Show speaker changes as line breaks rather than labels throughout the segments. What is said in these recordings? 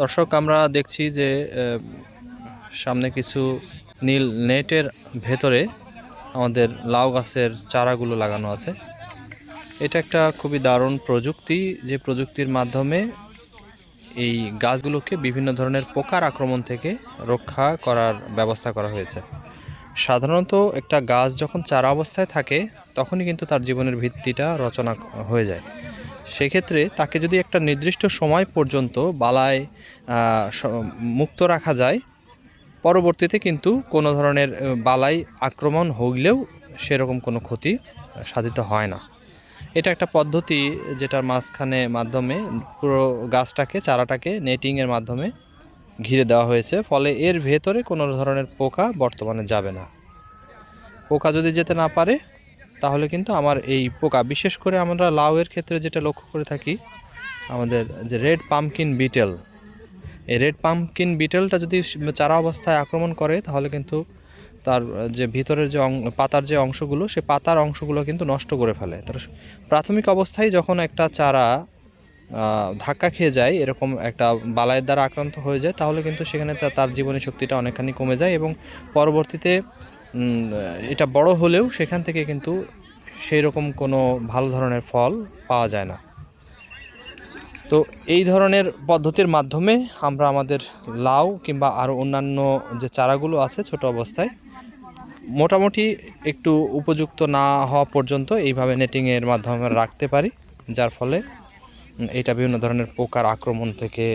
দর্শক, আমরা দেখছি যে সামনে কিছু নীল নেটের ভেতরে আমাদের লাউ গাছের চারাগুলো লাগানো আছে। এটা একটা খুবই দারুণ প্রযুক্তি, যে প্রযুক্তির মাধ্যমে এই গাছগুলোকে বিভিন্ন ধরনের পোকার আক্রমণ থেকে রক্ষা করার ব্যবস্থা করা হয়েছে। সাধারণত একটা গাছ যখন চারা অবস্থায় থাকে তখনই কিন্তু তার জীবনের ভিত্তিটা রচনা হয়ে যায়। সেক্ষেত্রে তাকে যদি একটা নির্দিষ্ট সময় পর্যন্ত বালায় মুক্ত রাখা যায়, পরবর্তীতে কিন্তু কোনো ধরনের বালাই আক্রমণ হইলেও সেরকম কোনো ক্ষতি সাধিত হয় না। এটা একটা পদ্ধতি যেটার মাধ্যমে পুরো চারাটাকে নেটিংয়ের মাধ্যমে ঘিরে দেওয়া হয়েছে, ফলে এর ভেতরে কোনো ধরনের পোকা বর্তমানে যাবে না। পোকা যদি যেতে না পারে তাহলে কিন্তু আমার এই পোকা, বিশেষ করে আমরা লাউয়ের ক্ষেত্রে যেটা লক্ষ্য করে থাকি, আমাদের যে রেড পাম্পকিন বিটেল, এই রেড পাম্পকিন বিটেলটা যদি চারা অবস্থায় আক্রমণ করে তাহলে কিন্তু তার যে ভিতরের যে পাতার যে অংশগুলো, সে পাতার অংশগুলো কিন্তু নষ্ট করে ফেলে। তার প্রাথমিক অবস্থায় যখন একটা চারা ধাক্কা খেয়ে যায়, এরকম একটা বালাইয়ের দ্বারা আক্রান্ত হয়ে যায়, তাহলে কিন্তু সেখানে তার জীবনী শক্তিটা অনেকখানি কমে যায় এবং পরবর্তীতে এটা বড় হলেও সেখান থেকে কিন্তু সেই রকম কোনো ভালো ধরনের ফল পাওয়া যায় না। তো এই ধরনের পদ্ধতির মাধ্যমে আমরা আমাদের লাউ কিংবা আরও অন্যান্য যে চারাগুলো আছে ছোট অবস্থায়, মোটামুটি একটু উপযুক্ত না হওয়া পর্যন্ত এইভাবে নেটিংয়ের মাধ্যমে রাখতে পারি, যার ফলে এটা বিভিন্ন ধরনের পোকার আক্রমণ থেকে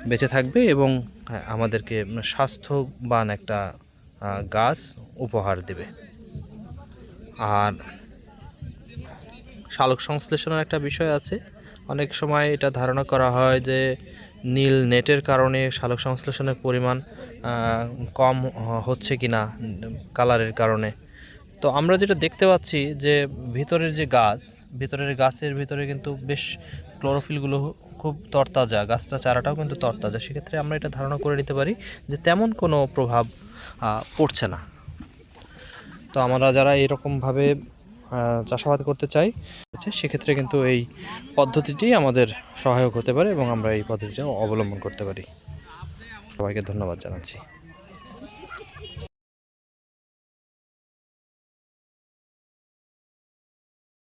বেঁচে থাকবে এবং আমাদেরকে স্বাস্থ্যবান একটা গাছ উপহার দেবে। আর সালোক সংশ্লেষণের একটা বিষয় আছে। অনেক সময় এটা ধারণা করা হয় যে নীল নেটের কারণে সালোক সংশ্লেষণের পরিমাণ কম হচ্ছে কিনা কালারের কারণে। তো আমরা যেটা দেখতে পাচ্ছি যে ভিতরের গাছের ভিতরে কিন্তু বেশ ক্লোরোফিলগুলো খুব তরতাজা, চারাটাও কিন্তু তরতাজা। সেক্ষেত্রে আমরা এটা ধারণা করে নিতে পারি যে তেমন কোনো প্রভাব পড়ছে না। তো আমরা যারা এরকমভাবে চাষাবাদ করতে চাই, সেক্ষেত্রে কিন্তু এই পদ্ধতিটি আমাদের সহায়ক হতে পারে এবং আমরা এই পদ্ধতিটা অবলম্বন করতে পারি। সবাইকে ধন্যবাদ জানাচ্ছি।